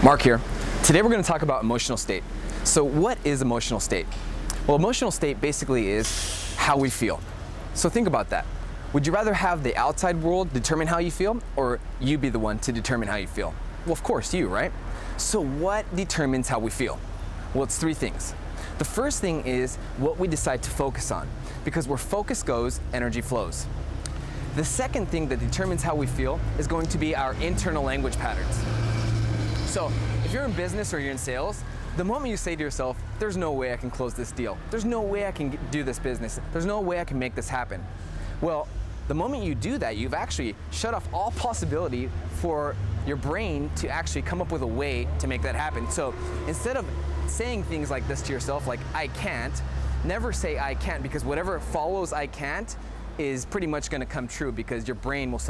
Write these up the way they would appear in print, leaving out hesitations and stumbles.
Mark here. Today we're going to talk about emotional state. So what is emotional state? Well, emotional state basically is how we feel. So think about that. Would you rather have the outside world determine how you feel, or you be the one to determine how you feel? Well, of course you, right? So what determines how we feel? Well, it's three things. The first thing is what we decide to focus on, because where focus goes, energy flows. The second thing that determines how we feel is going to be our internal language patterns. So if you're in business or you're in sales, the moment you say to yourself, there's no way I can close this deal, there's no way I can do this business, there's no way I can make this happen. Well, the moment you do that, you've actually shut off all possibility for your brain to actually come up with a way to make that happen. So instead of saying things like this to yourself, like I can't, never say I can't, because whatever follows I can't is pretty much going to come true, because your brain will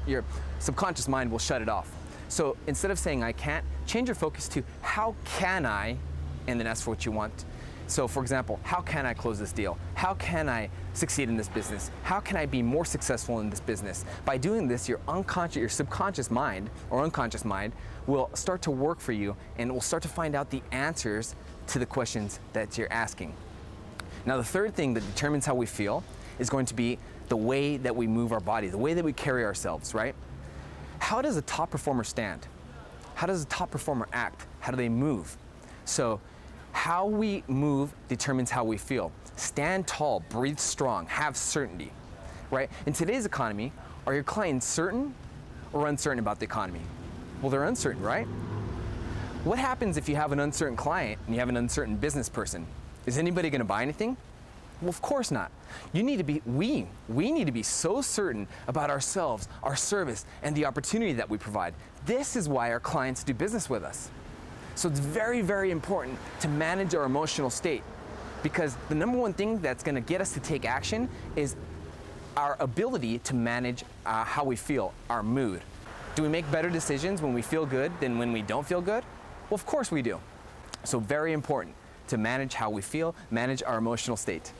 your subconscious mind will shut it off. So instead of saying I can't, change your focus to how can I, and then ask for what you want. So for example, how can I close this deal? How can I succeed in this business? How can I be more successful in this business? By doing this, your subconscious mind or unconscious mind will start to work for you, and will start to find out the answers to the questions that you're asking. Now, the third thing that determines how we feel is going to be the way that we move our body, the way that we carry ourselves, right? How does a top performer stand? How does a top performer act? How do they move? So how we move determines how we feel. Stand tall, breathe strong, have certainty, right? In today's economy, are your clients certain or uncertain about the economy? Well, they're uncertain, right? What happens if you have an uncertain client and you have an uncertain business person? Is anybody going to buy anything? Well, of course not. We need to be so certain about ourselves, our service, and the opportunity that we provide. This is why our clients do business with us. So it's very, very important to manage our emotional state, because the number one thing that's going to get us to take action is our ability to manage how we feel, our mood. Do we make better decisions when we feel good than when we don't feel good? Well, of course we do. So very important to manage how we feel, manage our emotional state.